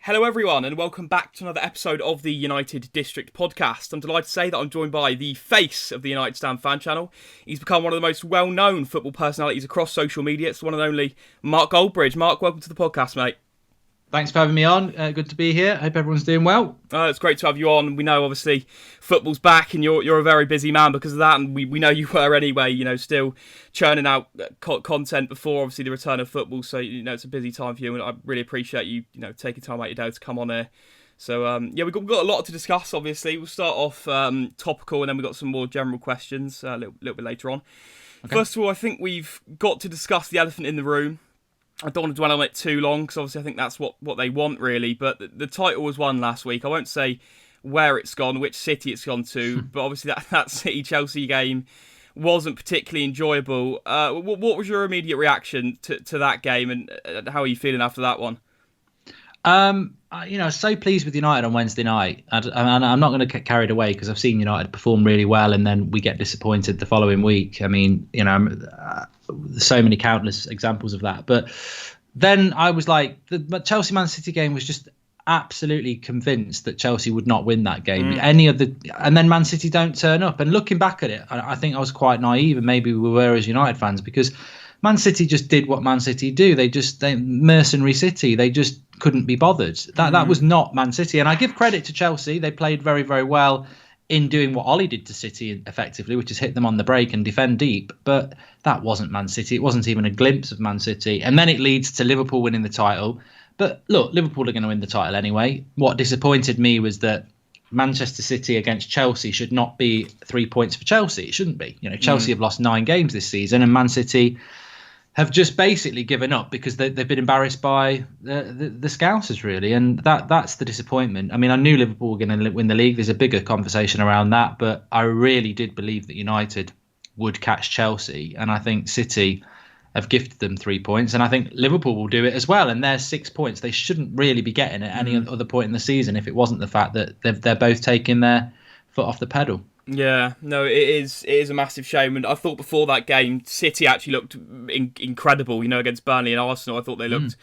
Hello everyone and welcome back to another episode of the United District Podcast. I'm delighted to say that I'm joined by the face of the United Stand fan channel. He's become one of the most well-known football personalities across social media. It's the one and only Mark Goldbridge. Mark, welcome to the podcast, mate. Thanks for having me on. Good to be here. Hope everyone's doing well. It's great to have you on. We know, obviously, football's back and you're a very busy man because of that. And we know you were anyway, still churning out content before, obviously, the return of football. So, it's a busy time for you. And I really appreciate you, taking time out your day to come on here. So, we've got a lot to discuss, obviously. We'll start off topical and then we've got some more general questions a little bit later on. Okay. First of all, I think we've got to discuss the elephant in the room. I don't want to dwell on it too long because obviously I think that's what they want really. But the title was won last week. I won't say where it's gone, which city it's gone to, but obviously that City-Chelsea game wasn't particularly enjoyable. What was your immediate reaction to that game and how are you feeling after that one? So pleased with United on Wednesday night. And I'm not going to get carried away because I've seen United perform really well and then we get disappointed the following week. I mean, so many countless examples of that. But then I was like, the Chelsea-Man City game was just absolutely convinced that Chelsea would not win that game. And then Man City don't turn up. And looking back at it, I think I was quite naive, and maybe we were as United fans, because Man City just did what Man City do. They mercenary City. They just couldn't be bothered. That was not Man City. And I give credit to Chelsea. They played very, very well in doing what Ollie did to City effectively, which is hit them on the break and defend deep. But that wasn't Man City. It wasn't even a glimpse of Man City. And then it leads to Liverpool winning the title. But look, Liverpool are going to win the title anyway. What disappointed me was that Manchester City against Chelsea should not be 3 points for Chelsea. It shouldn't be. Chelsea have lost 9 games this season, and Man City have just basically given up because they've been embarrassed by the Scousers, really. And that's the disappointment. I mean, I knew Liverpool were going to win the league. There's a bigger conversation around that. But I really did believe that United would catch Chelsea. And I think City have gifted them 3 points. And I think Liverpool will do it as well. And they're 6 points. They shouldn't really be getting at any other point in the season if it wasn't the fact that they're both taking their foot off the pedal. Yeah, no, it is a massive shame. And I thought before that game, City actually looked incredible, against Burnley and Arsenal. I thought they looked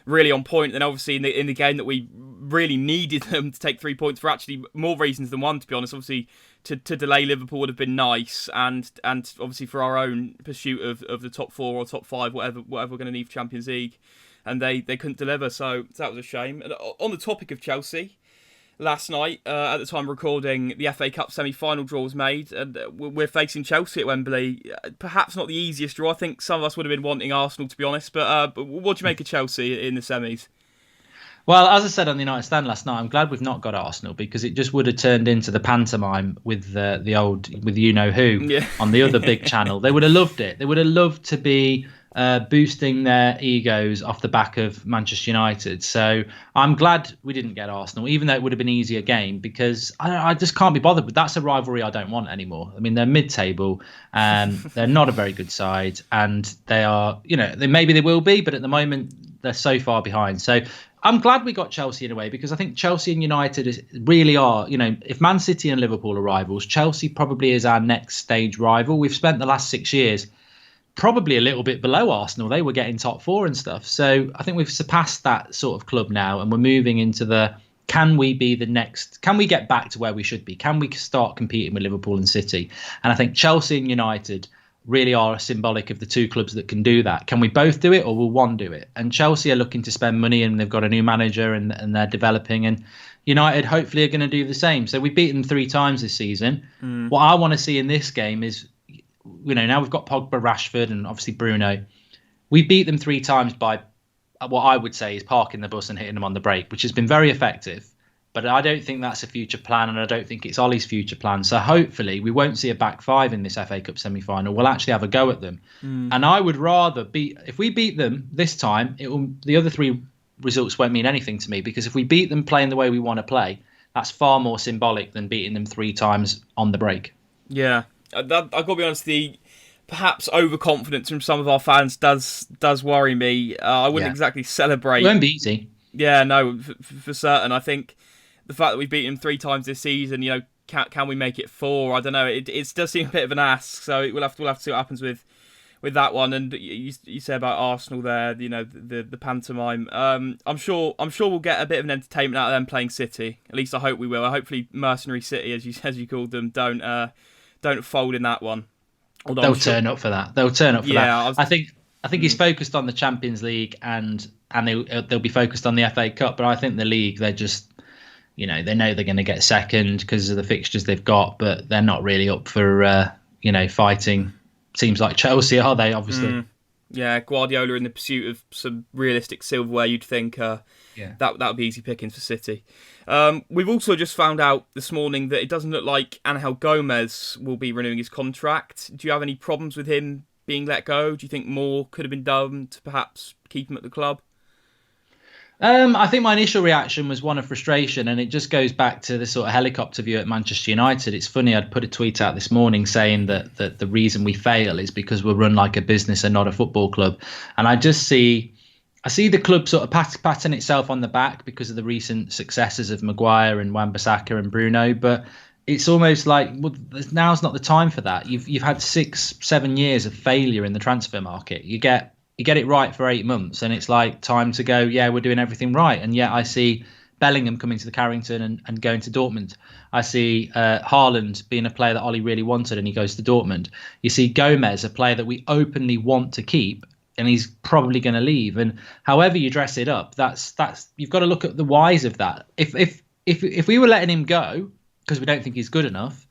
really on point. And obviously in the game that we really needed them to take 3 points for actually more reasons than one, to be honest. Obviously, to delay Liverpool would have been nice. And obviously for our own pursuit of the top 4 or top 5, whatever we're going to need for Champions League. And they couldn't deliver, so that was a shame. And on the topic of Chelsea, last night, at the time of recording, the FA Cup semi-final draw was made, and we're facing Chelsea at Wembley. Perhaps not the easiest draw. I think some of us would have been wanting Arsenal, to be honest. But what do you make of Chelsea in the semis? Well, as I said on the United Stand last night, I'm glad we've not got Arsenal because it just would have turned into the pantomime with the old you know who on the other big channel. They would have loved it. They would have loved to be boosting their egos off the back of Manchester United. So I'm glad we didn't get Arsenal, even though it would have been an easier game, because I just can't be bothered. But that's a rivalry I don't want anymore. I mean, they're mid-table and they're not a very good side, and they are, maybe they will be, but at the moment they're so far behind. So I'm glad we got Chelsea in a way, because I think Chelsea and United really are, if Man City and Liverpool are rivals, Chelsea probably is our next stage rival. We've spent the last 6 years probably a little bit below Arsenal. They were getting top 4 and stuff. So I think we've surpassed that sort of club now, and we're moving into can we get back to where we should be? Can we start competing with Liverpool and City? And I think Chelsea and United really are symbolic of the two clubs that can do that. Can we both do it, or will one do it? And Chelsea are looking to spend money, and they've got a new manager, and they're developing, and United hopefully are going to do the same. So we've beaten them 3 times this season. What I want to see in this game is, now we've got Pogba, Rashford, and obviously Bruno. We beat them 3 times by what I would say is parking the bus and hitting them on the break, which has been very effective. But I don't think that's a future plan, and I don't think it's Ollie's future plan. So hopefully we won't see a back 5 in this FA Cup semi-final. We'll actually have a go at them. And I would rather if we beat them this time, the other 3 results won't mean anything to me, because if we beat them playing the way we want to play, that's far more symbolic than beating them 3 times on the break. Yeah. I've got to be honest, the perhaps overconfidence from some of our fans does worry me. I wouldn't exactly celebrate. It won't be easy. Yeah, no, for certain. I think the fact that we've beaten 3 times this season, can we make it 4? I don't know. It does seem a bit of an ask. So we'll have to see what happens with with that one. And you say about Arsenal there, the pantomime. I'm sure we'll get a bit of an entertainment out of them playing City. At least I hope we will. Hopefully, Mercenary City, as you called them, don't fold in that one. Although they'll turn up for that. They'll turn up for that. I think he's focused on the Champions League and they'll be focused on the FA Cup. But I think the league, they're just, they know they're going to get second because of the fixtures they've got, but they're not really up for fighting teams like Chelsea, are they? Obviously. Yeah, Guardiola in the pursuit of some realistic silverware, you'd think that would be easy pickings for City. We've also just found out this morning that it doesn't look like Angel Gomez will be renewing his contract. Do you have any problems with him being let go? Do you think more could have been done to perhaps keep him at the club? I think my initial reaction was one of frustration, and it just goes back to the sort of helicopter view at Manchester United. It's funny, I'd put a tweet out this morning saying that the reason we fail is because we're run like a business and not a football club. And I see the club sort of patting itself on the back because of the recent successes of Maguire and Wan-Bissaka and Bruno, but it's almost like, well, now's not the time for that. You've had 6-7 years of failure in the transfer market. You get it right for 8 months and it's like time to go, yeah, we're doing everything right. And yet I see Bellingham coming to the Carrington and going to Dortmund. I see Haaland being a player that Ollie really wanted and he goes to Dortmund. You see Gomez, a player that we openly want to keep, and he's probably going to leave. And however you dress it up, that's you've got to look at the whys of that. If we were letting him go because we don't think he's good enough,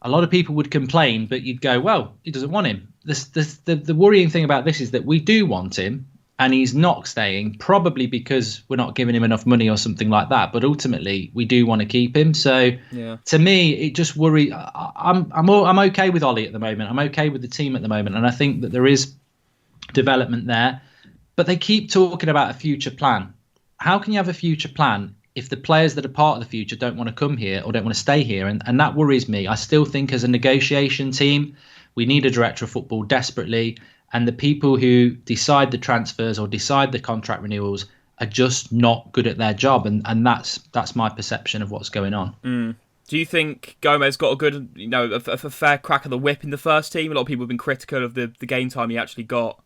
a lot of people would complain, but you'd go, well, he doesn't want him. The worrying thing about this is that we do want him and he's not staying, probably because we're not giving him enough money or something like that. But ultimately, we do want to keep him. So to me, it just worries. I'm okay with Ollie at the moment. I'm okay with the team at the moment. And I think that there is development there. But they keep talking about a future plan. How can you have a future plan if the players that are part of the future don't want to come here or don't want to stay here? And that worries me. I still think as a negotiation team, we need a director of football desperately. And the people who decide the transfers or decide the contract renewals are just not good at their job. And that's my perception of what's going on. Do you think Gomez got a good, a fair crack of the whip in the first team? A lot of people have been critical of the game time he actually got.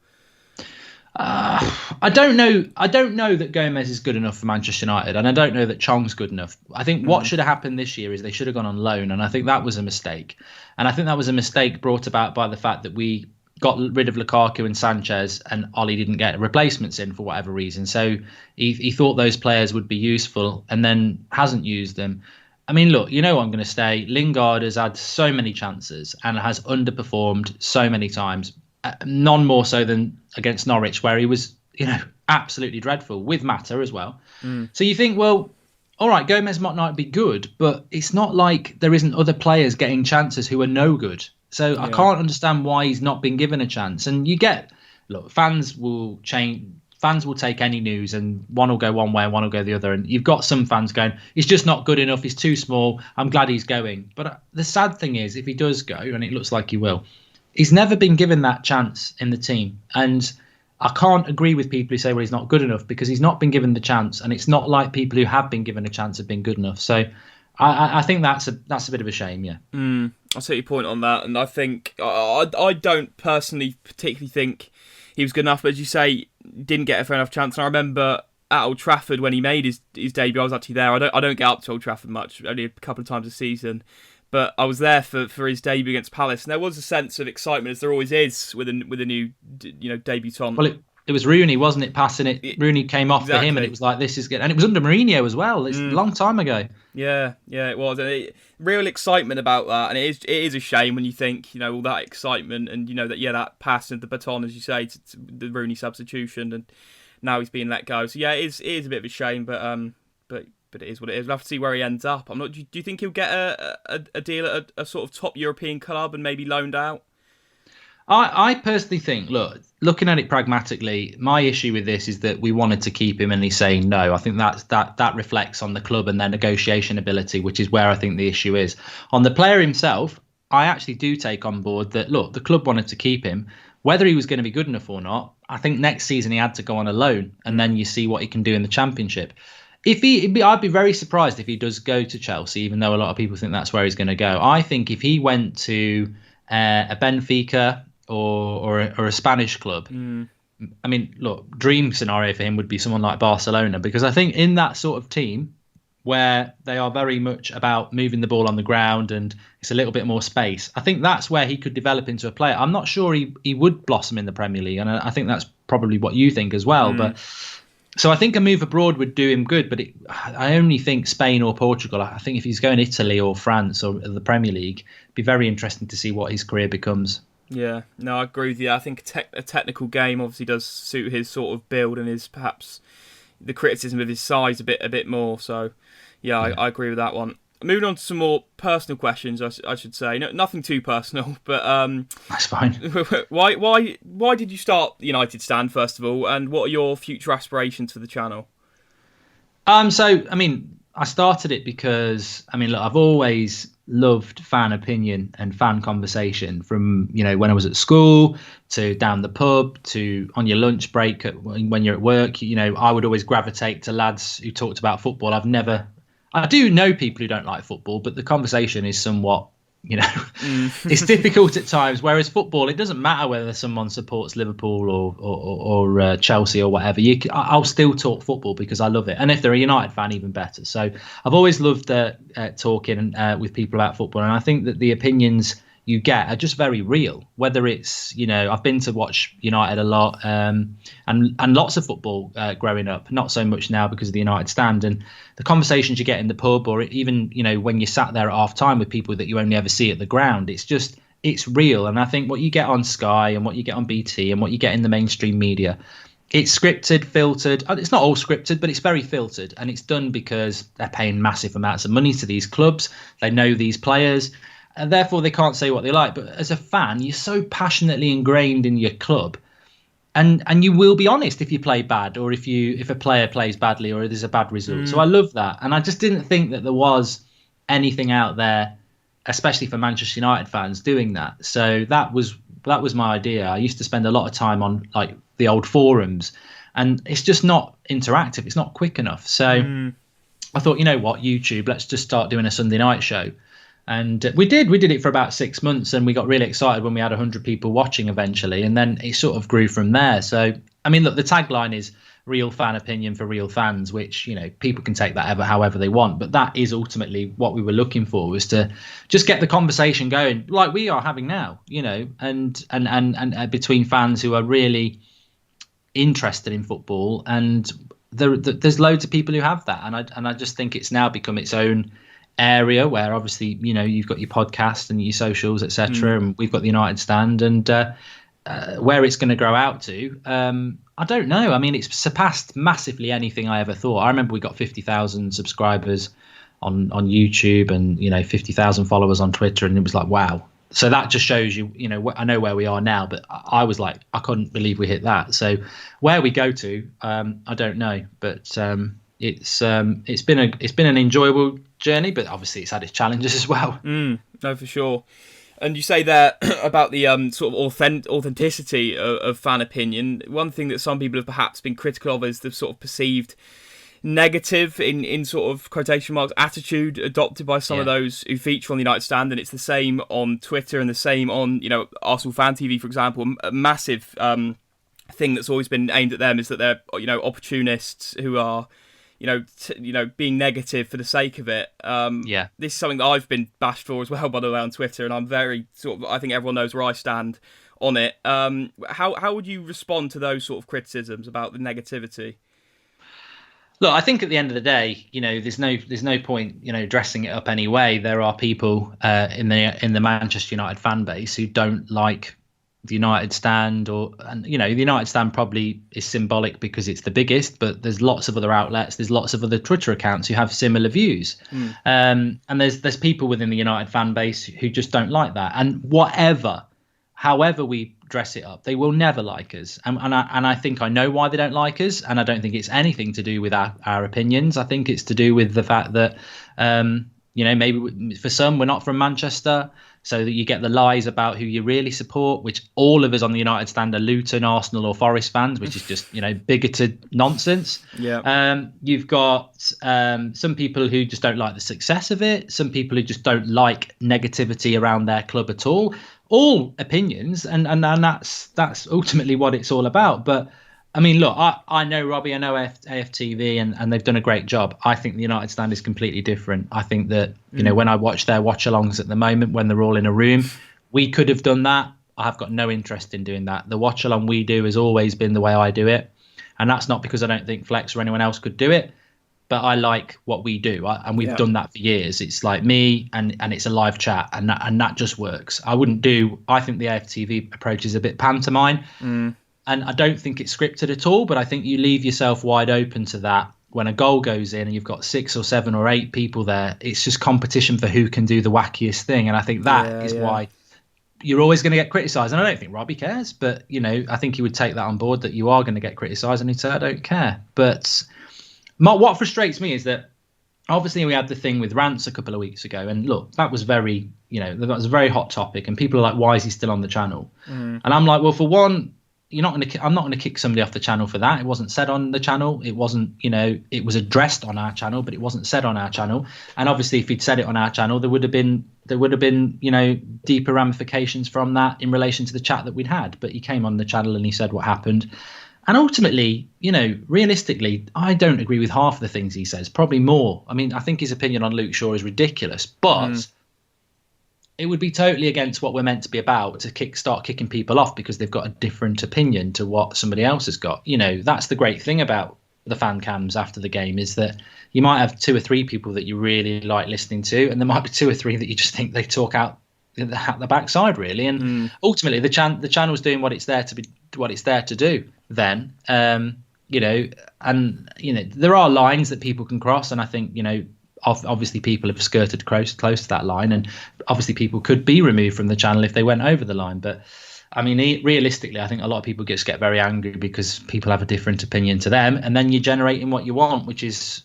I don't know. I don't know that Gomez is good enough for Manchester United, and I don't know that Chong's good enough. I think what should have happened this year is they should have gone on loan, and I think that was a mistake. And I think that was a mistake brought about by the fact that we got rid of Lukaku and Sanchez, and Ollie didn't get replacements in for whatever reason. So he thought those players would be useful, and then hasn't used them. I mean, look, I'm going to stay. Lingard has had so many chances and has underperformed so many times. None more so than against Norwich, where he was, absolutely dreadful, with Mata as well. So you think, well, all right, Gomez might not be good, but it's not like there isn't other players getting chances who are no good. So I can't understand why he's not been given a chance. And fans will change. Fans will take any news, and one will go one way and one will go the other. And you've got some fans going, he's just not good enough. He's too small. I'm glad he's going. But the sad thing is, if he does go, and it looks like he will, he's never been given that chance in the team. And I can't agree with people who say, well, he's not good enough, because he's not been given the chance. And it's not like people who have been given a chance have been good enough. So I think that's a bit of a shame, yeah. I see your point on that. And I think I don't personally particularly think he was good enough. But as you say, didn't get a fair enough chance. And I remember at Old Trafford when he made his debut, I was actually there. I don't get up to Old Trafford much, only a couple of times a season. But I was there for his debut against Palace, and there was a sense of excitement, as there always is with a new debutant. Well, it was Rooney, wasn't it? Passing it, Rooney came off for him, and it was like, this is good. And it was under Mourinho as well. It's a long time ago. Yeah, it was. And real excitement about that, and it is a shame when you think all that excitement and that pass and the baton, as you say, to the Rooney substitution, and now he's being let go. So yeah, it is a bit of a shame, but it is what it is. We'll have to see where he ends up. Do you think he'll get a deal at a sort of top European club and maybe loaned out? I personally think, looking at it pragmatically, my issue with this is that we wanted to keep him and he's saying no. I think that reflects on the club and their negotiation ability, which is where I think the issue is. On the player himself, I actually do take on board that, the club wanted to keep him. Whether he was going to be good enough or not, I think next season he had to go on a loan, and then you see what he can do in the Championship. I'd be very surprised if he does go to Chelsea, even though a lot of people think that's where he's going to go. I think if he went to a Benfica or a Spanish club. I mean, look, dream scenario for him would be someone like Barcelona, because I think in that sort of team where they are very much about moving the ball on the ground and it's a little bit more space, I think that's where he could develop into a player. I'm not sure he would blossom in the Premier League, and I think that's probably what you think as well. But so I think a move abroad would do him good, but I only think Spain or Portugal. I think if he's going Italy or France or the Premier League, it'd be very interesting to see what his career becomes. Yeah, no, I agree with you. I think a technical game obviously does suit his sort of build and his perhaps the criticism of his size a bit more. So, yeah. I agree with that one. Moving on to some more personal questions, I should say. No, nothing too personal, but that's fine. Why did you start the United Stand first of all, and what are your future aspirations for the channel? So I mean, I started it because look, I've always loved fan opinion and fan conversation, from when I was at school to down the pub to on your lunch break when you're at work. I would always gravitate to lads who talked about football. I do know people who don't like football, but the conversation is somewhat it's difficult at times. Whereas football, it doesn't matter whether someone supports Liverpool or Chelsea or whatever. I'll still talk football because I love it, and if they're a United fan, even better. So I've always loved talking with people about football, and I think that the opinions you get are just very real. Whether it's I've been to watch United a lot, and lots of football growing up. Not so much now because of the United Stand, and the conversations you get in the pub, or even when you sat there at half time with people that you only ever see at the ground. It's real, and I think what you get on Sky and what you get on BT and what you get in the mainstream media, it's scripted, filtered. It's not all scripted, but it's very filtered, and it's done because they're paying massive amounts of money to these clubs. They know these players, and therefore they can't say what they like. But as a fan, you're so passionately ingrained in your club, and you will be honest if you play bad, or if a player plays badly, or there's a bad result. So I love that, and I just didn't think that there was anything out there, especially for Manchester United fans, doing that. So that was my idea. I used to spend a lot of time on like the old forums, and it's just not interactive. It's not quick enough. So I thought, YouTube, let's just start doing a Sunday night show. And we did it for about 6 months, and we got really excited when we had 100 people watching eventually. And then it sort of grew from there. So, look, the tagline is real fan opinion for real fans, which, people can take that however they want. But that is ultimately what we were looking for, was to just get the conversation going like we are having now, and between fans who are really interested in football. And there's loads of people who have that. And I just think it's now become its own area where obviously you've got your podcast and your socials, etc., and we've got the United Stand, and where it's going to grow out to, I don't know. It's surpassed massively anything I ever thought. I remember we got 50,000 subscribers on YouTube, and 50,000 followers on Twitter, and it was like, wow. So that just shows you, I know where we are now, but I was like, I couldn't believe we hit that. So where we go to, I don't know, but it's been an enjoyable journey, but obviously it's had its challenges as well. No, for sure. And you say there about the sort of authenticity of fan opinion. One thing that some people have perhaps been critical of is the sort of perceived negative, in sort of quotation marks, attitude adopted by some of those who feature on the United Stand, and it's the same on Twitter and the same on Arsenal Fan TV, for example. A massive thing that's always been aimed at them is that they're opportunists who are being negative for the sake of it. This is something that I've been bashed for as well, by the way, on Twitter, and I'm very I think everyone knows where I stand on it. How would you respond to those sort of criticisms about the negativity? Look, I think at the end of the day, there's no point, dressing it up anyway. There are people in the Manchester United fan base who don't like the United Stand, the United Stand probably is symbolic because it's the biggest, but there's lots of other outlets, there's lots of other Twitter accounts who have similar views, and there's people within the United fan base who just don't like that. And however we dress it up, they will never like us, and I think I know why they don't like us, and I don't think it's anything to do with our opinions. I think it's to do with the fact that maybe for some, we're not from Manchester, so that you get the lies about who you really support, which all of us on the United Stand are Luton, Arsenal or Forest fans, which is just, bigoted nonsense. You've got some people who just don't like the success of it, some people who just don't like negativity around their club at all, all opinions, and that's ultimately what it's all about. But I mean, look, I know Robbie, I know AFTV, and they've done a great job. I think the United stand is completely different. I think that, when I watch their watch-alongs at the moment, when they're all in a room, we could have done that. I have got no interest in doing that. The watch-along we do has always been the way I do it. And that's not because I don't think Flex or anyone else could do it, but I like what we do. And we've done that for years. It's like me, and it's a live chat, and that just works. I think the AFTV approach is a bit pantomime. And I don't think it's scripted at all, but I think you leave yourself wide open to that. When a goal goes in and you've got 6 or 7 or 8 people there, it's just competition for who can do the wackiest thing. And I think that is why you're always going to get criticised. And I don't think Robbie cares, but, I think he would take that on board, that you are going to get criticised, and he'd say, I don't care. But what frustrates me is that obviously we had the thing with Rants a couple of weeks ago. And look, that was very, that was a very hot topic. And people are like, why is he still on the channel? And I'm like, well, for one, I'm not going to kick somebody off the channel for that. It wasn't said on the channel. It wasn't, it was addressed on our channel, but it wasn't said on our channel. And obviously, if he'd said it on our channel, there would have been, deeper ramifications from that in relation to the chat that we'd had. But he came on the channel and he said what happened. And ultimately, realistically, I don't agree with half of the things he says, probably more. I mean, I think his opinion on Luke Shaw is ridiculous, but it would be totally against what we're meant to be about to start kicking people off because they've got a different opinion to what somebody else has got. That's the great thing about the fan cams after the game, is that you might have 2 or 3 people that you really like listening to, and there might be 2 or 3 that you just think they talk out the backside, really. And ultimately, the channel's doing what it's there to do. Then, there are lines that people can cross, and I think obviously people have skirted close to that line, and obviously people could be removed from the channel if they went over the line. But I mean, realistically, I think a lot of people just get very angry because people have a different opinion to them, and then you're generating what you want, which is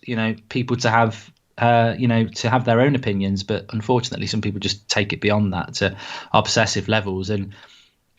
people to have their own opinions. But unfortunately, some people just take it beyond that to obsessive levels. And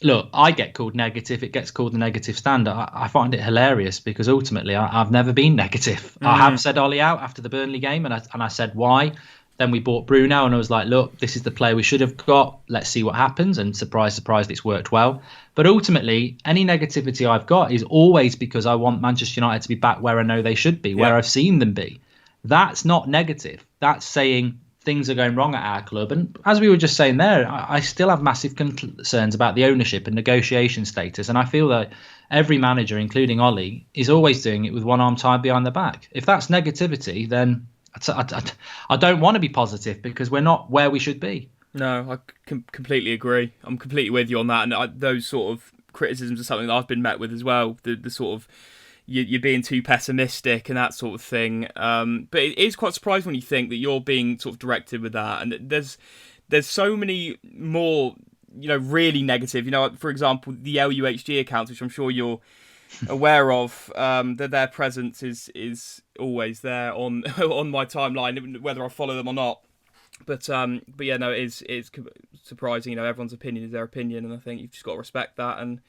look, I get called negative. It gets called the negative stand. I find it hilarious because ultimately I've never been negative. I have said Ollie out after the Burnley game, and I said why. Then we bought Bruno, and I was like, look, this is the player we should have got. Let's see what happens. And surprise, surprise, it's worked well. But ultimately, any negativity I've got is always because I want Manchester United to be back where I know they should be, where I've seen them be. That's not negative. That's saying things are going wrong at our club. And as we were just saying there, I still have massive concerns about the ownership and negotiation status. And I feel that every manager, including Ollie, is always doing it with one arm tied behind the back. If that's negativity, then I don't want to be positive because we're not where we should be. No, I completely agree. I'm completely with you on that. And those sort of criticisms are something that I've been met with as well. The sort of you're being too pessimistic and that sort of thing. But it is quite surprising when you think that you're being sort of directed with that. And there's so many more, really negative. For example, the LUHG accounts, which I'm sure you're aware of, that their presence is always there on my timeline, whether I follow them or not. But yeah, no, it's surprising. Everyone's opinion is their opinion, and I think you've just got to respect that and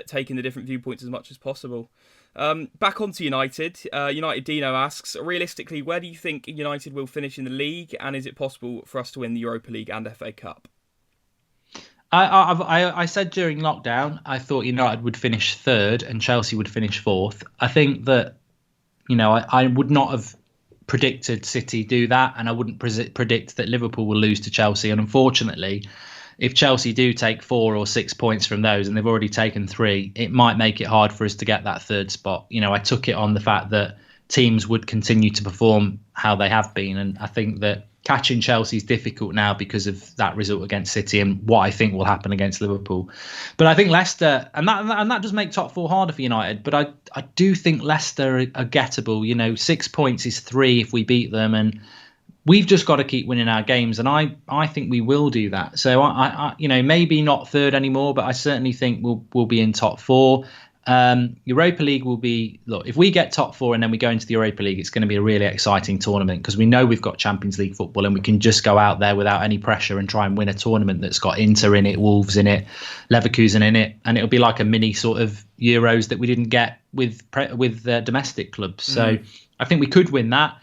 taking the different viewpoints as much as possible. Back onto United. United Dino asks, realistically, where do you think United will finish in the league, and is it possible for us to win the Europa League and FA Cup? I said during lockdown, I thought United would finish 3rd and Chelsea would finish 4th. I think that, I would not have predicted City do that, and I wouldn't predict that Liverpool will lose to Chelsea. And unfortunately, if Chelsea do take 4 or 6 points from those, and they've already taken 3, it might make it hard for us to get that 3rd spot. I took it on the fact that teams would continue to perform how they have been, and I think that catching Chelsea is difficult now because of that result against City and what I think will happen against Liverpool. But I think Leicester, and that does make top 4 harder for United, but I do think Leicester are gettable. 6 points is 3 if we beat them, and we've just got to keep winning our games, and I think we will do that. So I maybe not 3rd anymore, but I certainly think we'll be in top 4. Europa League will be, look, if we get top 4 and then we go into the Europa League, it's going to be a really exciting tournament because we know we've got Champions League football and we can just go out there without any pressure and try and win a tournament that's got Inter in it, Wolves in it, Leverkusen in it, and it'll be like a mini sort of Euros that we didn't get with domestic clubs. So I think we could win that.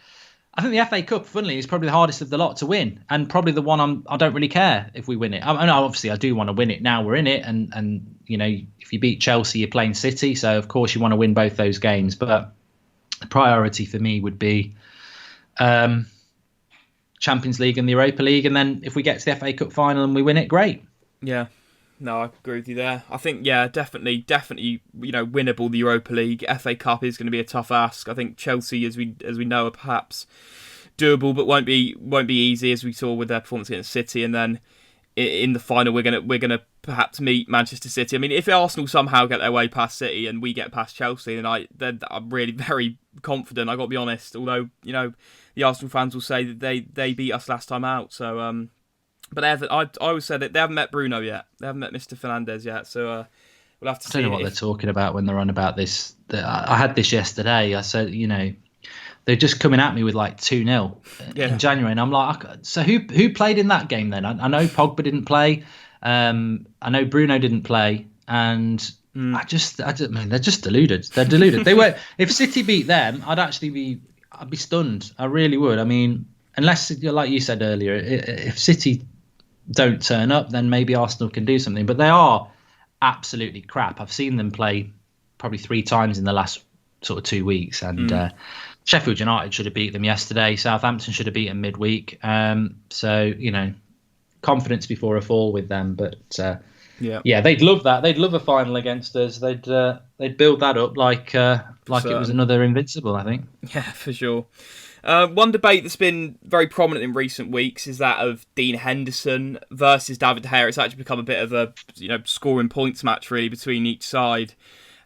I think the FA Cup, funnily, is probably the hardest of the lot to win, and probably the one I don't really care if we win it. I mean, obviously, I do want to win it now we're in it, and if you beat Chelsea, you're playing City, so of course you want to win both those games. But the priority for me would be Champions League and the Europa League, and then if we get to the FA Cup final and we win it, great. Yeah. No, I agree with you there. I think, definitely, winnable, the Europa League. FA Cup is going to be a tough ask. I think Chelsea, as we know, are perhaps doable, but won't be easy, as we saw with their performance against City. And then in the final, we're gonna perhaps meet Manchester City. I mean, if Arsenal somehow get their way past City and we get past Chelsea, then I'm really very confident. I got to be honest. Although the Arsenal fans will say that they beat us last time out, so. But I always said that they haven't met Bruno yet. They haven't met Mr. Fernandes yet. So we'll have to see. I don't know what they're talking about when they're on about this. I had this yesterday. I said, they're just coming at me with like 2-0 in January. And I'm like, so who played in that game then? I know Pogba didn't play. I know Bruno didn't play. And they're just deluded. They're deluded. They were. If City beat them, I'd be stunned. I really would. I mean, unless, like you said earlier, if City don't turn up, then maybe Arsenal can do something. But they are absolutely crap. I've seen them play probably 3 times in the last sort of 2 weeks. And Sheffield United should have beat them yesterday. Southampton should have beaten midweek. So, confidence before a fall with them. But they'd love that. They'd love a final against us. They'd build that up like it was another Invincible, I think. Yeah, for sure. One debate that's been very prominent in recent weeks is that of Dean Henderson versus David De Gea. It's actually become a bit of a scoring points match really between each side.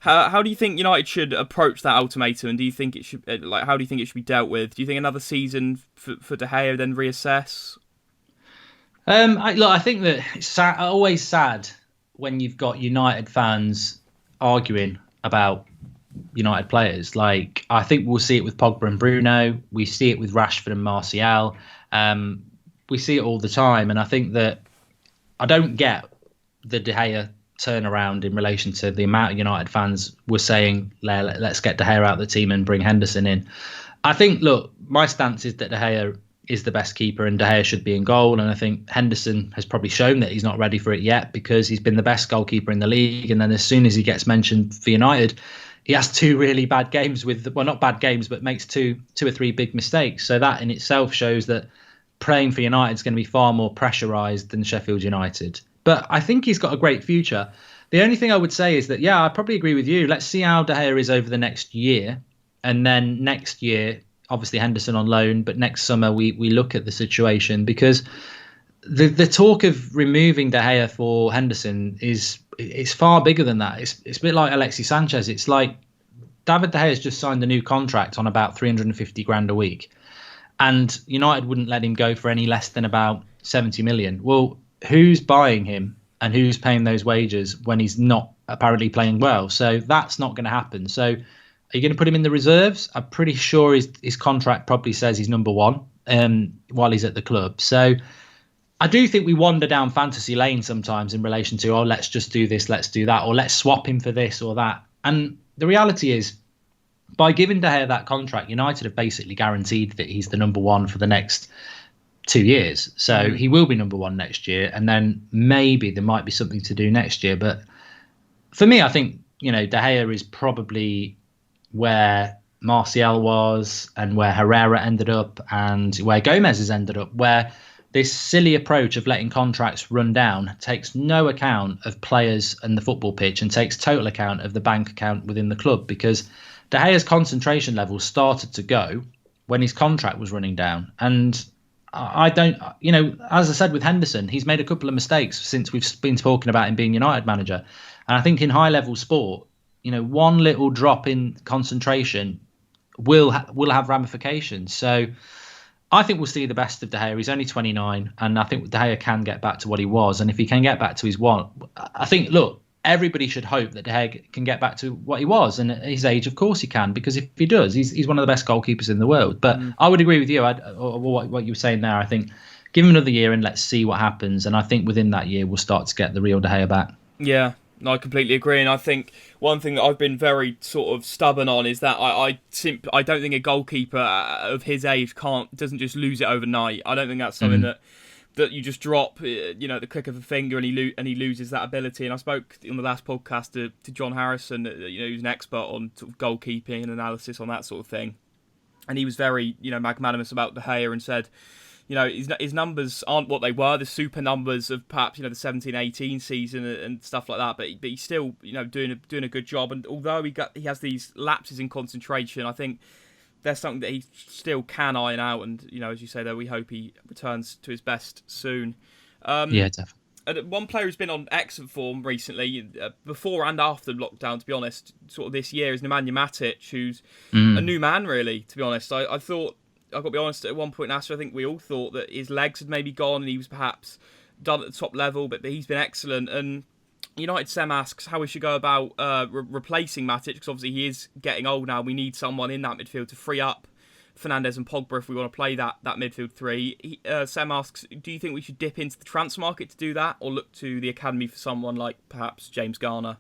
How do you think United should approach that ultimatum? And do you think it should how do you think it should be dealt with? Do you think another season for De Gea, then reassess? I think that it's always sad when you've got United fans arguing about United players. Like, I think we'll see it with Pogba and Bruno. We see it with Rashford and Martial. We see it all the time. And I think that I don't get the De Gea turnaround in relation to the amount of United fans were saying, let's get De Gea out of the team and bring Henderson in. I think, look, my stance is that De Gea is the best keeper and De Gea should be in goal. And I think Henderson has probably shown that he's not ready for it yet, because he's been the best goalkeeper in the league. And then as soon as he gets mentioned for United, he has 2 really bad games not bad games, but makes two or three big mistakes. So that in itself shows that playing for United is going to be far more pressurised than Sheffield United. But I think he's got a great future. The only thing I would say is that, I probably agree with you. Let's see how De Gea is over the next year. And then next year, obviously Henderson on loan, but next summer we look at the situation, because the talk of removing De Gea for Henderson it's far bigger than that. It's a bit like Alexis Sanchez. It's like David De Gea has just signed a new contract on about 350 grand a week, and United wouldn't let him go for any less than about 70 million. Well, who's buying him and who's paying those wages when he's not apparently playing well? So that's not going to happen. So are you going to put him in the reserves? I'm pretty sure his contract probably says he's number 1 while he's at the club. So I do think we wander down fantasy lane sometimes in relation to, let's just do this, let's do that, or let's swap him for this or that. And the reality is, by giving De Gea that contract, United have basically guaranteed that he's the number 1 for the next 2 years. So he will be number 1 next year, and then maybe there might be something to do next year. But for me, I think, De Gea is probably where Martial was and where Herrera ended up and where Gomez has ended up, where this silly approach of letting contracts run down takes no account of players and the football pitch and takes total account of the bank account within the club, because De Gea's concentration levels started to go when his contract was running down. And I don't, as I said with Henderson, he's made a couple of mistakes since we've been talking about him being United manager. And I think in high level sport, one little drop in concentration will have ramifications. So I think we'll see the best of De Gea. He's only 29, and I think De Gea can get back to what he was. And if he can get back to his one, I think, look, everybody should hope that De Gea can get back to what he was. And at his age, of course he can, because if he does, he's one of the best goalkeepers in the world. But I would agree with you, what you were saying there. I think give him another year and let's see what happens. And I think within that year, we'll start to get the real De Gea back. Yeah. No, I completely agree, and I think one thing that I've been very sort of stubborn on is that I don't think a goalkeeper of his age doesn't just lose it overnight. I don't think that's something that you just drop, at the click of a finger, and he loses that ability. And I spoke on the last podcast to John Harrison, who's an expert on sort of goalkeeping and analysis on that sort of thing, and he was very magnanimous about De Gea and said, his numbers aren't what they were, the super numbers of perhaps, the 17-18 season and stuff like that, but he's still, doing a good job. And although he has these lapses in concentration, I think there's something that he still can iron out. And, as you say there, we hope he returns to his best soon. Yeah, definitely. And one player who's been on excellent form recently, before and after lockdown, to be honest, sort of this year, is Nemanja Matic, who's a new man, really, to be honest. I thought, I've got to be honest, at one point last year, I think we all thought that his legs had maybe gone and he was perhaps done at the top level, but he's been excellent. And United Sem asks how we should go about replacing Matic, because obviously he is getting old now. We need someone in that midfield to free up Fernandes and Pogba if we want to play that midfield three. Sem asks, do you think we should dip into the transfer market to do that, or look to the academy for someone like perhaps James Garner?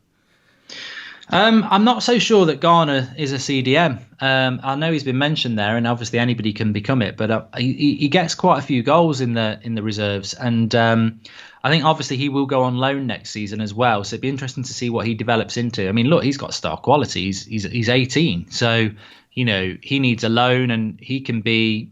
I'm not so sure that Garner is a CDM. I know he's been mentioned there, and obviously anybody can become it. But he gets quite a few goals in the reserves, and I think obviously he will go on loan next season as well. So it'd be interesting to see what he develops into. I mean, look, he's got star quality. He's 18, so he needs a loan, and he can be.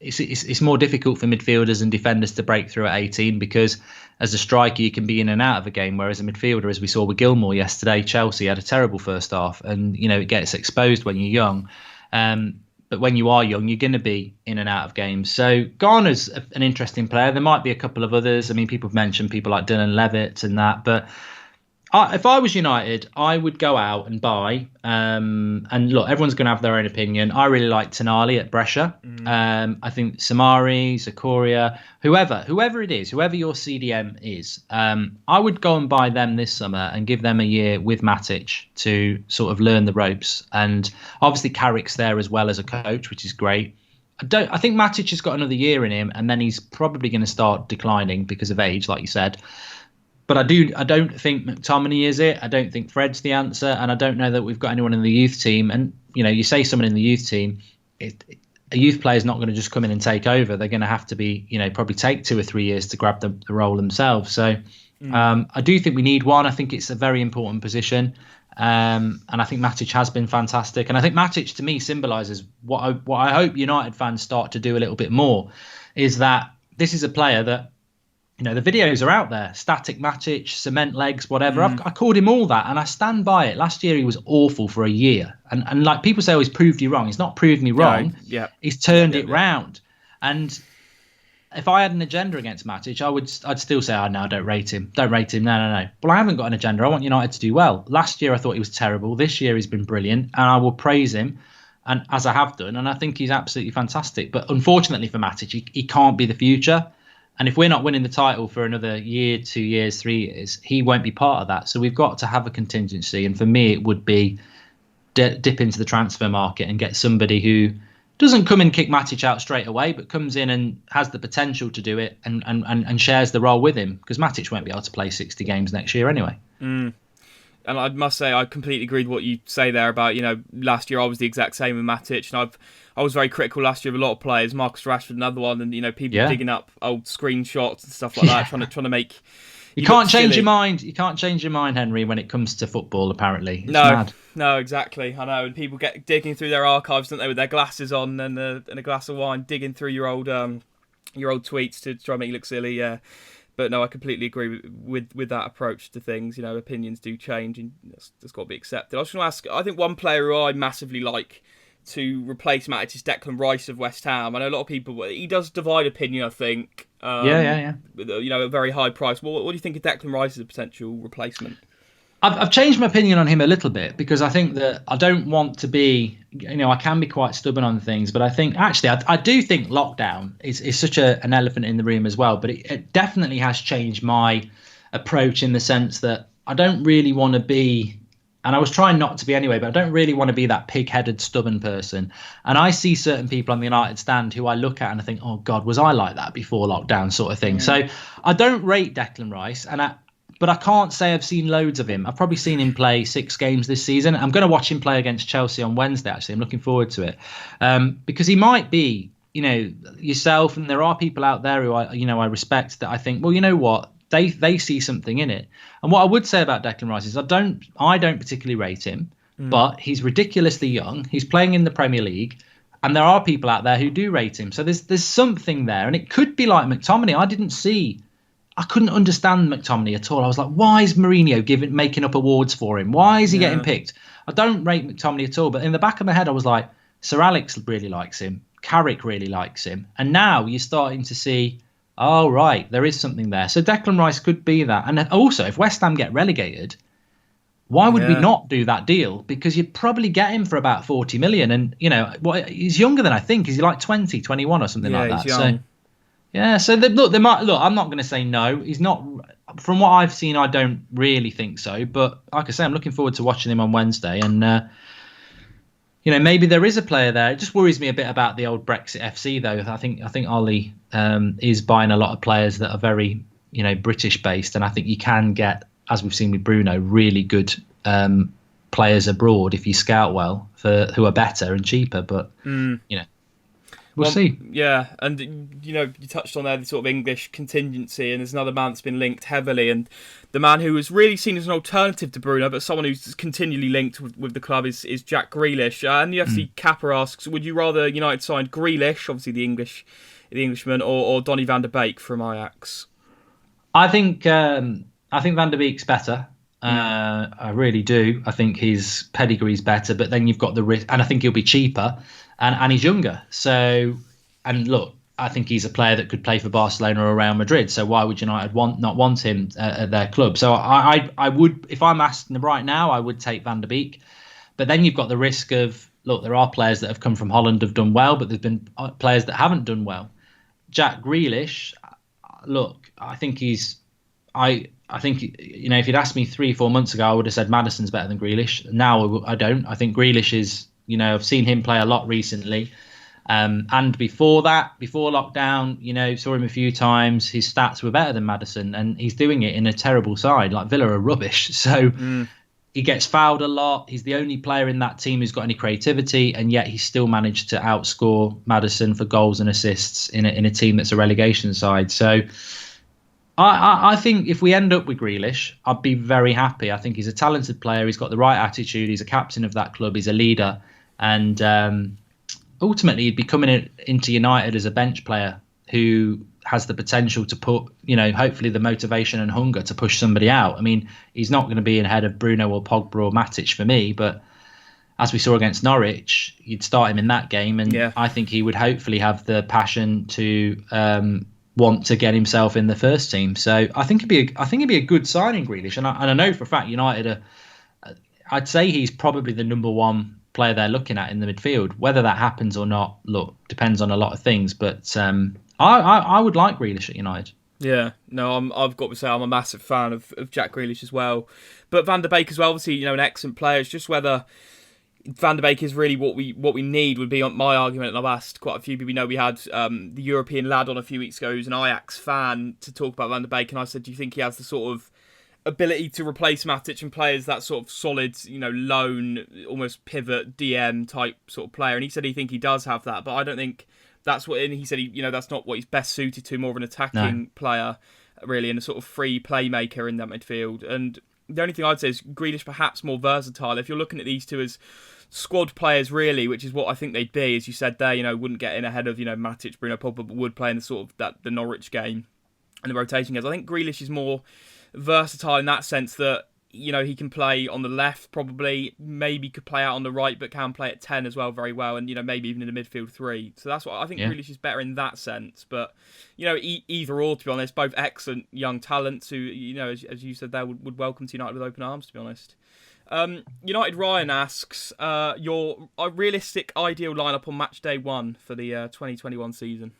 It's more difficult for midfielders and defenders to break through at 18 because as a striker you can be in and out of a game, whereas a midfielder, as we saw with Gilmour yesterday, Chelsea had a terrible first half, and it gets exposed when you're young. But when you are young, you're going to be in and out of games. So Garner's an interesting player. There might be a couple of others. I mean, people have mentioned people like Dylan Levitt and that, but if I was United, I would go out and buy. And look, everyone's going to have their own opinion. I really like Tonali at Brescia. I think Samari, Zakaria, whoever it is, whoever your CDM is, I would go and buy them this summer and give them a year with Matic to sort of learn the ropes. And obviously Carrick's there as well as a coach, which is great. I think Matic has got another year in him, and then he's probably going to start declining because of age, like you said. But I don't think McTominay is it. I don't think Fred's the answer, and I don't know that we've got anyone in the youth team. And you say someone in the youth team, a youth player is not going to just come in and take over. They're going to have to be, probably take 2 or 3 years to grab the role themselves. So I do think we need one. I think it's a very important position, and I think Matic has been fantastic. And I think Matic to me symbolises what I hope United fans start to do a little bit more, is that this is a player that. The videos are out there. Static Matic, cement legs, whatever. I called him all that, and I stand by it. Last year he was awful for a year, and like people say, he's proved you wrong. He's not proved me wrong. Yeah, he's turned it round. And if I had an agenda against Matic, I'd still say, no, don't rate him. Don't rate him. No. But I haven't got an agenda. I want United to do well. Last year I thought he was terrible. This year he's been brilliant, and I will praise him, and as I have done. And I think he's absolutely fantastic. But unfortunately for Matic, he can't be the future. And if we're not winning the title for another year, 2 years, 3 years, he won't be part of that. So we've got to have a contingency. And for me, it would be dip into the transfer market and get somebody who doesn't come and kick Matic out straight away, but comes in and has the potential to do it and shares the role with him. Because Matic won't be able to play 60 games next year anyway. And I must say, I completely agree with what you say there about, last year I was the exact same with Matic, and I was very critical last year of a lot of players. Marcus Rashford, another one, and people digging up old screenshots and stuff like that, trying to make. You can't change your mind. You can't change your mind, Henry, when it comes to football. Apparently, it's mad. No, exactly. I know, and people get digging through their archives, don't they, with their glasses on and a glass of wine, digging through your old tweets to try and make you look silly. Yeah. But no, I completely agree with that approach to things. Opinions do change, and that's got to be accepted. I was going to ask, I think one player who I massively like to replace Matic is Declan Rice of West Ham. I know a lot of people, he does divide opinion, I think. Yeah. With a very high price. What do you think of Declan Rice as a potential replacement? I've changed my opinion on him a little bit, because I think that I don't want to be, I can be quite stubborn on things, but I think actually I do think lockdown is such an elephant in the room as well. But it definitely has changed my approach, in the sense that I don't really want to be, and I was trying not to be anyway, but I don't really want to be that pig-headed, stubborn person. And I see certain people on the United stand who I look at and I think, oh God, was I like that before lockdown, sort of thing. So I don't rate Declan Rice, and but I can't say I've seen loads of him. I've probably seen him play 6 games this season. I'm going to watch him play against Chelsea on Wednesday, actually. I'm looking forward to it. Because he might be, yourself, and there are people out there who I respect, that I think, well, you know what? They see something in it. And what I would say about Declan Rice is I don't particularly rate him, but he's ridiculously young. He's playing in the Premier League. And there are people out there who do rate him. So there's something there. And it could be like McTominay. I couldn't understand McTominay at all. I was like, why is Mourinho making up awards for him? Why is he getting picked? I don't rate McTominay at all. But in the back of my head, I was like, Sir Alex really likes him. Carrick really likes him. And now you're starting to see, oh, right, there is something there. So Declan Rice could be that. And also, if West Ham get relegated, why would we not do that deal? Because you'd probably get him for about 40 million. And, he's younger than I think. Is he like 20, 21 or something like that? So, I'm not going to say no. He's not. From what I've seen, I don't really think so. But like I say, I'm looking forward to watching him on Wednesday. And, maybe there is a player there. It just worries me a bit about the old Brexit FC, though. I think Ollie is buying a lot of players that are very, British based. And I think you can get, as we've seen with Bruno, really good players abroad if you scout well who are better and cheaper. But we'll see. Yeah, and you touched on there the sort of English contingency, and there's another man that's been linked heavily, and the man who was really seen as an alternative to Bruno, but someone who's continually linked with the club is Jack Grealish. And the UFC Kappa asks, would you rather United signed Grealish, obviously the Englishman, or Donny van der Beek from Ajax? I think Van der Beek's better. I really do. I think his pedigree's better, but then you've got the risk, and I think he'll be cheaper, and he's younger. So, and look, I think he's a player that could play for Barcelona or Real Madrid. So why would United not want him at their club? So I would, if I'm asked right now, I would take Van der Beek. But then you've got the risk of, look, there are players that have come from Holland have done well, but there's been players that haven't done well. Jack Grealish, look, I think if you'd asked me 3-4 months ago, I would have said Maddison's better than Grealish. Now I don't. I think Grealish is, I've seen him play a lot recently. And before lockdown, saw him a few times. His stats were better than Maddison, and he's doing it in a terrible side. Like Villa are rubbish. So he gets fouled a lot. He's the only player in that team who's got any creativity, and yet he's still managed to outscore Maddison for goals and assists in a team that's a relegation side. So I think if we end up with Grealish, I'd be very happy. I think he's a talented player. He's got the right attitude. He's a captain of that club. He's a leader. And ultimately, he'd be coming into United as a bench player who has the potential to put, hopefully the motivation and hunger to push somebody out. I mean, he's not going to be ahead of Bruno or Pogba or Matic for me, but as we saw against Norwich, you'd start him in that game. And I think he would hopefully have the passion to want to get himself in the first team. So I think it'd be a good signing, Grealish. And I know for a fact United I'd say he's probably the number one player they're looking at in the midfield. Whether that happens or not, look, depends on a lot of things. But I would like Grealish at United. Yeah, no, I've got to say I'm a massive fan of Jack Grealish as well. But Van der Beek as well, obviously, an excellent player. It's just whether Van der Beek is really what we need would be my argument. And I've asked quite a few people. We had the European lad on a few weeks ago who's an Ajax fan to talk about Van der Beek, and I said, do you think he has the sort of ability to replace Matic and play as that sort of solid, lone, almost pivot DM type sort of player? And he said he does have that, but I don't think that's what. And he said that's not what he's best suited to. More of an attacking player, really, and a sort of free playmaker in that midfield. And the only thing I'd say is Grealish perhaps more versatile. If you're looking at these two as squad players, really, which is what I think they'd be, as you said there, wouldn't get in ahead of Matic, Bruno, Pogba, but would play in the sort of the Norwich game and the rotation games. I think Grealish is more versatile in that sense that he can play on the left, probably maybe could play out on the right, but can play at 10 as well very well, and maybe even in the midfield 3. So that's what I think. Grealish is better in that sense. But either or, to be honest, both excellent young talents who as you said there would welcome to United with open arms, to be honest. United Ryan asks your realistic ideal lineup on match day 1 for the 2021 season.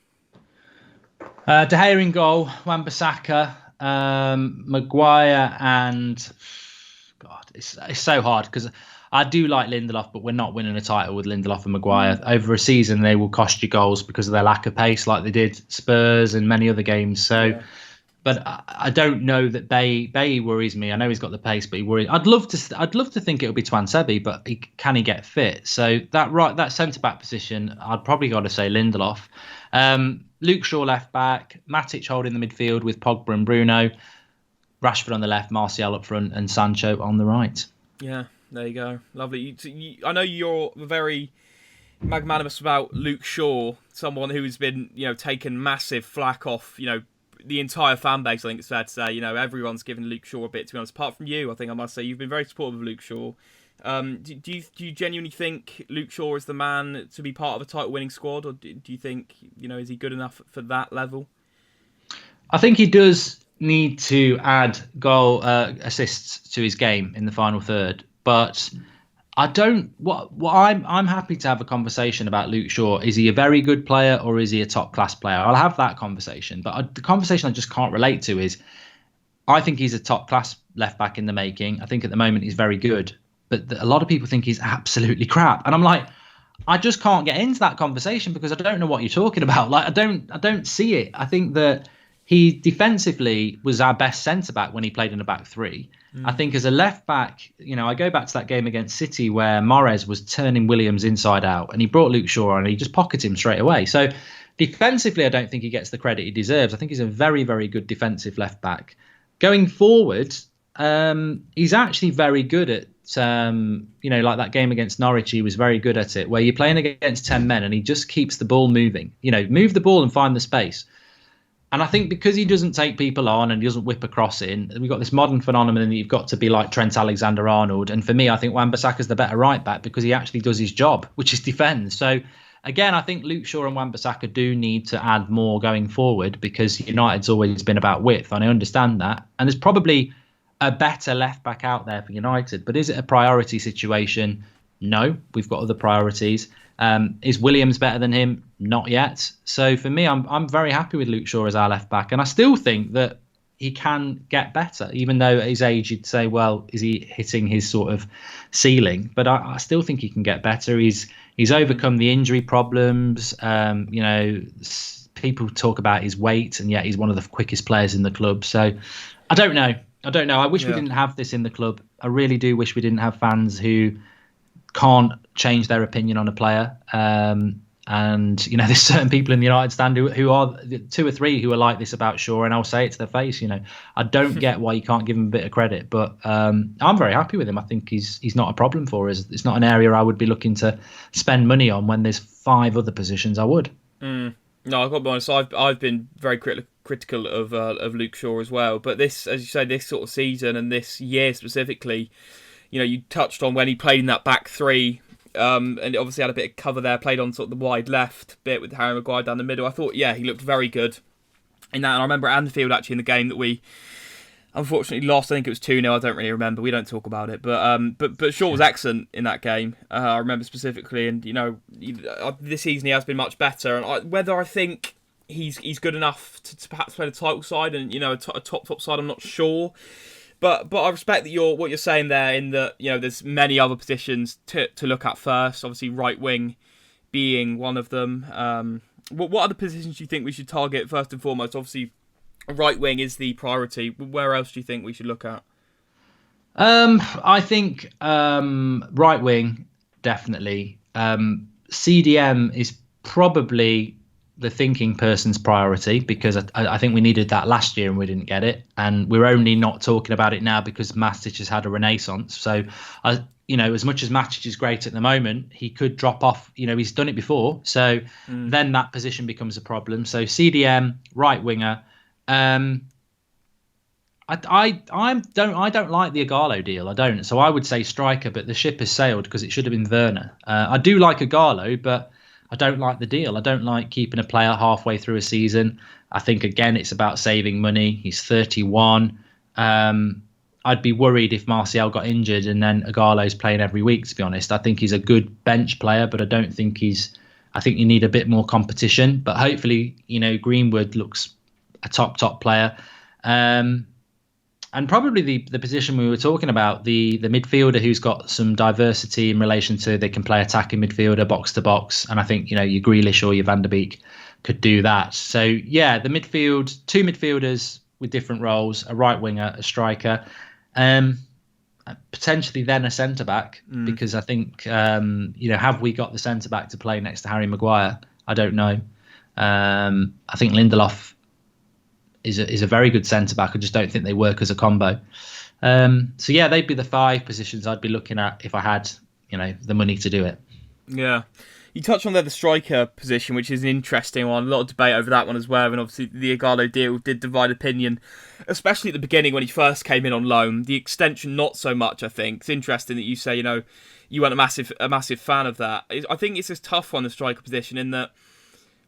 De Gea in goal, Wan-Bissaka, Maguire, and God, it's so hard because I do like Lindelof, but we're not winning a title with Lindelof and Maguire. Over a season, they will cost you goals because of their lack of pace, like they did Spurs and many other games. So But I don't know that Bailly worries me. I know he's got the pace, but he worries. I'd love to think it would be Twansebi, but can he get fit? So that centre back position, I'd probably got to say Lindelof. Luke Shaw left back, Matic holding the midfield with Pogba and Bruno, Rashford on the left, Martial up front, and Sancho on the right. Yeah, there you go. Lovely. I know you're very magnanimous about Luke Shaw, someone who's been taken massive flack off the entire fan base. I think it's fair to say everyone's given Luke Shaw a bit, to be honest, apart from you. I think I must say you've been very supportive of Luke Shaw. Do you genuinely think Luke Shaw is the man to be part of a title winning squad, or do you think is he good enough for that level? I think he does need to add goal assists to his game in the final third, but I don't. I'm happy to have a conversation about Luke Shaw. Is he a very good player or is he a top class player? I'll have that conversation. But the conversation I just can't relate to is, I think he's a top class left back in the making. I think at the moment he's very good, but a lot of people think he's absolutely crap. And I'm like, I just can't get into that conversation because I don't know what you're talking about. Like, I don't see it. I think that he defensively was our best centre back when he played in a back three. I think as a left back, I go back to that game against City where Mahrez was turning Williams inside out and he brought Luke Shaw on and he just pocketed him straight away. So defensively, I don't think he gets the credit he deserves. I think he's a very, very good defensive left back. Going forward, he's actually very good at, like that game against Norwich, he was very good at it, where you're playing against 10 men and he just keeps the ball moving. Move the ball and find the space. And I think because he doesn't take people on and he doesn't whip across in, we've got this modern phenomenon that you've got to be like Trent Alexander-Arnold. And for me, I think Wan-Bissaka's the better right back because he actually does his job, which is defend. So again, I think Luke Shaw and Wan-Bissaka do need to add more going forward because United's always been about width, and I understand that. And there's probably a better left back out there for United, but is it a priority situation? No, we've got other priorities. Is Williams better than him? Not yet. So for me, I'm very happy with Luke Shaw as our left back, and I still think that he can get better, even though at his age you'd say, well, is he hitting his sort of ceiling? But I still think he can get better. He's overcome the injury problems. People talk about his weight, and yet he's one of the quickest players in the club. So I don't know. I wish we didn't have this in the club. I really do wish we didn't have fans who can't change their opinion on a player. And there's certain people in the United stand who are two or three who are like this about Shaw, and I'll say it to their face. I don't get why you can't give him a bit of credit, but I'm very happy with him. I think he's not a problem for us. It's not an area I would be looking to spend money on when there's 5 other positions I would. No, I've got to be honest. I've been very critical of Luke Shaw as well. But this, as you say, this sort of season and this year specifically, you touched on when he played in that back three. And obviously had a bit of cover there, played on sort of the wide left bit with Harry Maguire down the middle. I thought, he looked very good in that. And I remember at Anfield, actually, in the game that we unfortunately lost. I think it was 2-0. I don't really remember. We don't talk about it. But Shaw was excellent in that game. I remember specifically. And, this season he has been much better. And whether I think he's good enough to perhaps play the title side and, a top side, I'm not sure. But I respect that what you're saying there, in that there's many other positions to look at first. Obviously, right wing being one of them. What other positions do you think we should target first and foremost? Obviously, right wing is the priority. Where else do you think we should look at? I think right wing definitely. CDM is probably the thinking person's priority, because I think we needed that last year and we didn't get it, and we're only not talking about it now because Matic has had a renaissance. So as much as Matic is great at the moment, he could drop off. He's done it before, so then that position becomes a problem. So CDM, right winger. I don't like the Ighalo deal. I don't. So I would say striker, but the ship has sailed because it should have been Werner. I do like Ighalo, but I don't like the deal. I don't like keeping a player halfway through a season. I think, again, it's about saving money. He's 31. I'd be worried if Martial got injured and then Ighalo's playing every week, to be honest. I think he's a good bench player, but I don't think I think you need a bit more competition. But hopefully, Greenwood looks a top player. And probably the position we were talking about, the midfielder who's got some diversity in relation to, they can play attacking midfielder, box to box. And I think, your Grealish or your Van der Beek could do that. So, the midfield, 2 midfielders, with different roles, a right winger, a striker, potentially then a centre back, because I think have we got the centre back to play next to Harry Maguire? I don't know. I think Lindelof is a very good centre back. I just don't think they work as a combo. So yeah, they'd be the 5 positions I'd be looking at if I had the money to do it. Yeah. You touched on the striker position, which is an interesting one. A lot of debate over that one as well. And obviously the Ighalo deal did divide opinion, especially at the beginning when he first came in on loan. The extension, not so much, I think. It's interesting that you say, you weren't a massive fan of that. I think it's a tough one, the striker position, in that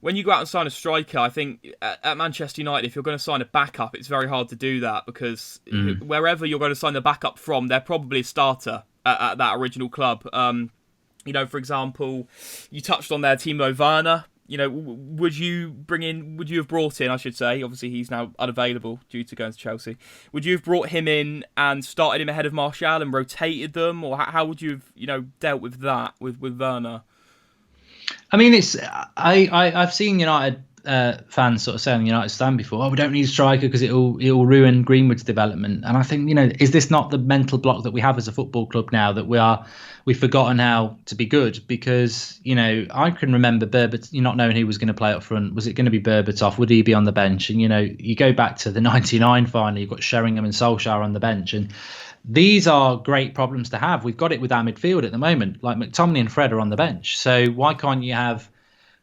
when you go out and sign a striker, I think at Manchester United, if you're going to sign a backup, it's very hard to do that because wherever you're going to sign the backup from, they're probably a starter at that original club. For example, you touched on there Timo Werner. Would you have brought in, I should say, obviously he's now unavailable due to going to Chelsea. Would you have brought him in and started him ahead of Martial and rotated them? Or how would you have, dealt with that, with Werner? I mean, I've seen United fans sort of say on the United stand before, we don't need a striker because it'll ruin Greenwood's development. And I think, is this not the mental block that we have as a football club now, that we've forgotten how to be good? Because, I can remember Berbatov, not knowing who was going to play up front. Was it going to be Berbatov? Would he be on the bench? And, you go back to the 99 final, you've got Sheringham and Solskjaer on the bench. And these are great problems to have. We've got it with our midfield at the moment. Like McTominay and Fred are on the bench. So why can't you have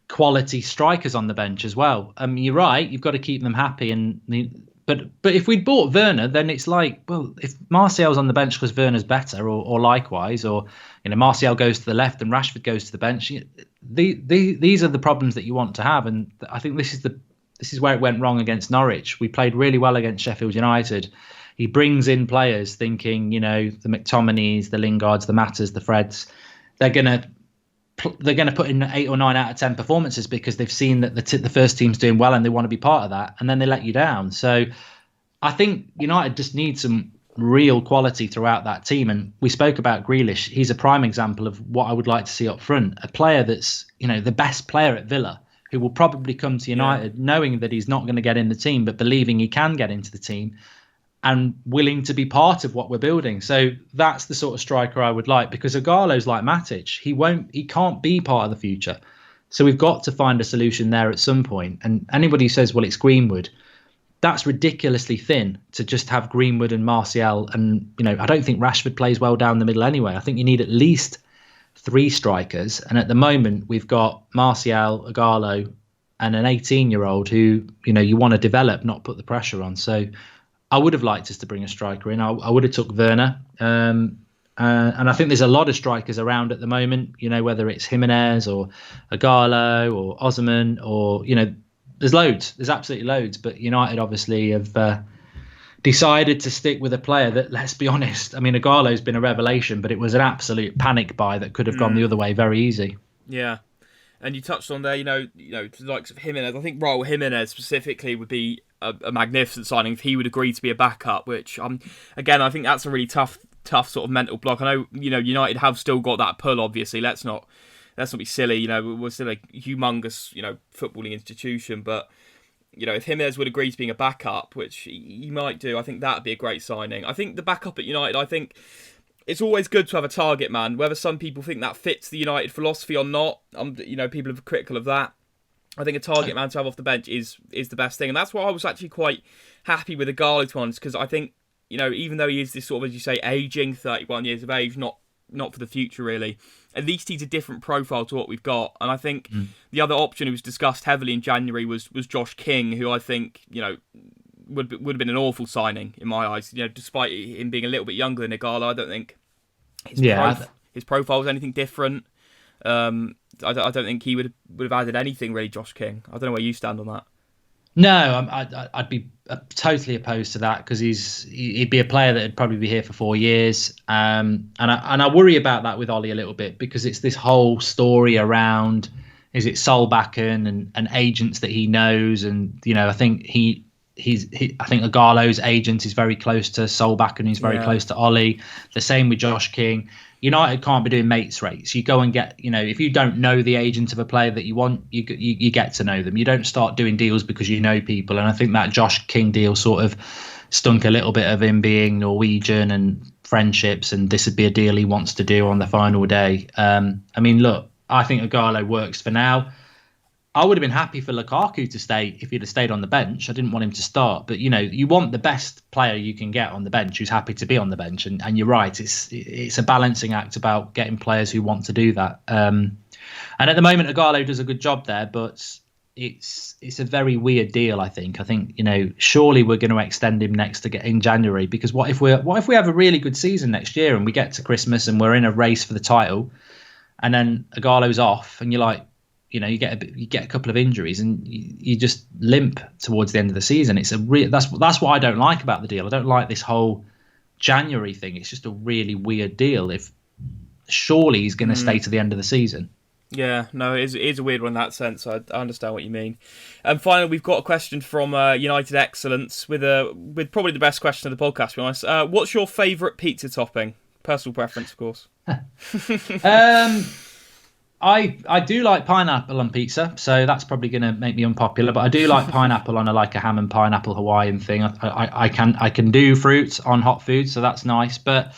quality strikers on the bench as well? You're right. You've got to keep them happy. But if we'd bought Werner, then it's like, well, if Martial's on the bench because Werner's better, or likewise, or Martial goes to the left and Rashford goes to the bench. These are the problems that you want to have, and I think this is where it went wrong against Norwich. We played really well against Sheffield United. He brings in players thinking, the McTominays, the Lingards, the Matters, the Freds, they're going to put in 8 or 9 out of 10 performances because they've seen that the first team's doing well and they want to be part of that, and then they let you down. So I think United just need some real quality throughout that team. And we spoke about Grealish. He's a prime example of what I would like to see up front. A player that's, the best player at Villa, who will probably come to United knowing that he's not going to get in the team, but believing he can get into the team and willing to be part of what we're building. So that's the sort of striker I would like, because Ighalo's like Matic. He can't be part of the future. So we've got to find a solution there at some point. And anybody who says, well, it's Greenwood, that's ridiculously thin to just have Greenwood and Martial. And, I don't think Rashford plays well down the middle anyway. I think you need at least 3 strikers. And at the moment, we've got Martial, Ighalo, and an 18-year-old who, you want to develop, not put the pressure on. So I would have liked us to bring a striker in. I would have took Werner. And I think there's a lot of strikers around at the moment, whether it's Jimenez or Ighalo or Osman or, there's loads. There's absolutely loads. But United obviously have decided to stick with a player that, let's be honest, Ighalo's been a revelation, but it was an absolute panic buy that could have gone the other way very easy. Yeah. And you touched on there, the likes of Jimenez. I think Raul Jimenez specifically would be a magnificent signing if he would agree to be a backup, which, again, I think that's a really tough sort of mental block. I know, United have still got that pull, obviously. Let's not be silly. We're still a humongous, footballing institution. But, if Jimenez would agree to being a backup, which he might do, I think that would be a great signing. I think the backup at United, I think it's always good to have a target man, whether some people think that fits the United philosophy or not. People are critical of that. I think a target man to have off the bench is the best thing. And that's why I was actually quite happy with the Garlic ones, because I think, even though he is this sort of, as you say, aging, 31 years of age, not for the future really, at least he's a different profile to what we've got. And I think the other option who was discussed heavily in January was Josh King, who I think, would have been an awful signing in my eyes. Despite him being a little bit younger than Ighalo, I don't think his profile was anything different. I don't think he would have added anything really, Josh King. I don't know where you stand on that. No, I'd be totally opposed to that, because he'd be a player that would probably be here for 4 years. And I worry about that with Ollie a little bit, because it's this whole story around, is it Solbakken and agents that he knows, and I think I think Igalo's agent is very close to Solbakken, and he's very close to Ollie. The same with Josh King. United can't be doing mates rates. You go and get, if you don't know the agent of a player that you want, you get to know them. You don't start doing deals because you know people. And I think that Josh King deal sort of stunk a little bit of him being Norwegian and friendships, and this would be a deal he wants to do on the final day. Look, I think Igalo works for now. I would have been happy for Lukaku to stay if he'd have stayed on the bench. I didn't want him to start, but you want the best player you can get on the bench who's happy to be on the bench. And you're right, it's a balancing act about getting players who want to do that. And at the moment, Igalo does a good job there, but it's a very weird deal. I think surely we're going to extend him in January, because what if we have a really good season next year and we get to Christmas and we're in a race for the title, and then Igalo's off, and you're like, you get a couple of injuries and you just limp towards the end of the season. That's what I don't like about the deal. I don't like this whole January thing. It's just a really weird deal. If surely he's going to stay to the end of the season. Yeah, no, it is a weird one in that sense. I understand what you mean. And finally, we've got a question from United Excellence with probably the best question of the podcast, to be honest. What's your favourite pizza topping? Personal preference, of course. I do like pineapple on pizza, so that's probably going to make me unpopular. But I do like pineapple on a ham and pineapple Hawaiian thing. I can do fruit on hot food, so that's nice. But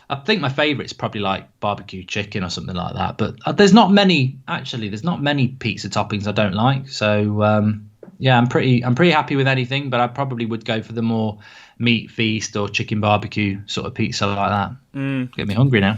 I think my favourite is probably like barbecue chicken or something like that. But there's not many pizza toppings I don't like. So I'm pretty happy with anything. But I probably would go for the more meat feast or chicken barbecue sort of pizza like that. Get me hungry now.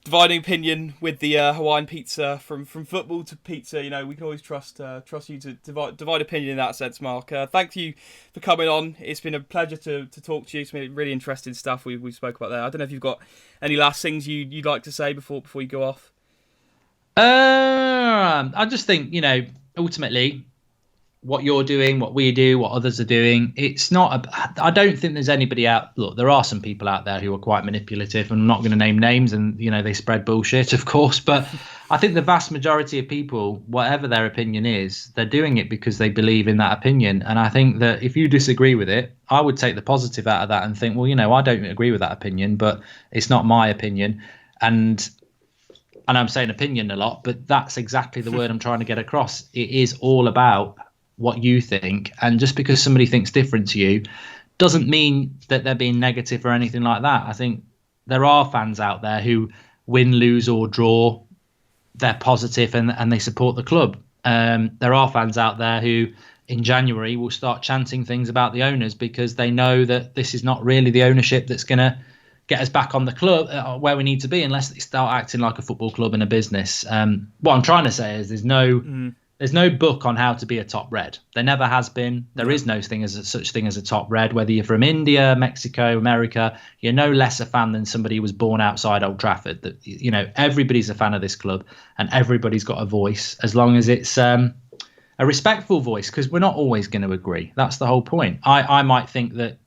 Dividing opinion with the Hawaiian pizza from football to pizza. We can always trust you to divide opinion in that sense, Mark. Thank you for coming on. It's been a pleasure to talk to you. It's been really interesting stuff we spoke about there. I don't know if you've got any last things you'd like to say before you go off. I just think ultimately, what you're doing, what we do, what others are doing, I don't think there's anybody out. Look, there are some people out there who are quite manipulative, and I'm not going to name names, and they spread bullshit, of course, but I think the vast majority of people, whatever their opinion is, they're doing it because they believe in that opinion. And I think that if you disagree with it, I would take the positive out of that and think, well, I don't agree with that opinion, but it's not my opinion. And I'm saying opinion a lot, but that's exactly the word I'm trying to get across. It is all about what you think, and just because somebody thinks different to you doesn't mean that they're being negative or anything like that. I think there are fans out there who win, lose or draw, they're positive and they support the club. There are fans out there who in January will start chanting things about the owners because they know that this is not really the ownership that's going to get us back on the club where we need to be, unless they start acting like a football club and a business. What I'm trying to say is there's no book on how to be a top red. There never has been. There is no such thing as a top red. Whether you're from India, Mexico, America, you're no less a fan than somebody who was born outside Old Trafford. That everybody's a fan of this club, and everybody's got a voice, as long as it's a respectful voice, because we're not always going to agree. That's the whole point. I might think that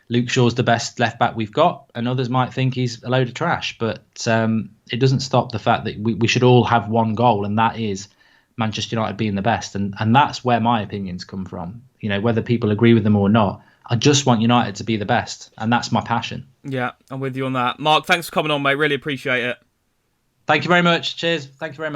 Luke Shaw's the best left back we've got, and others might think he's a load of trash. But it doesn't stop the fact that we should all have one goal, and that is Manchester United being the best, and that's where my opinions come from. Whether people agree with them or not, I just want United to be the best, and that's my passion. Yeah, I'm with you on that. Mark, thanks for coming on, mate. Really appreciate it. Thank you very much. Cheers. Thank you very much.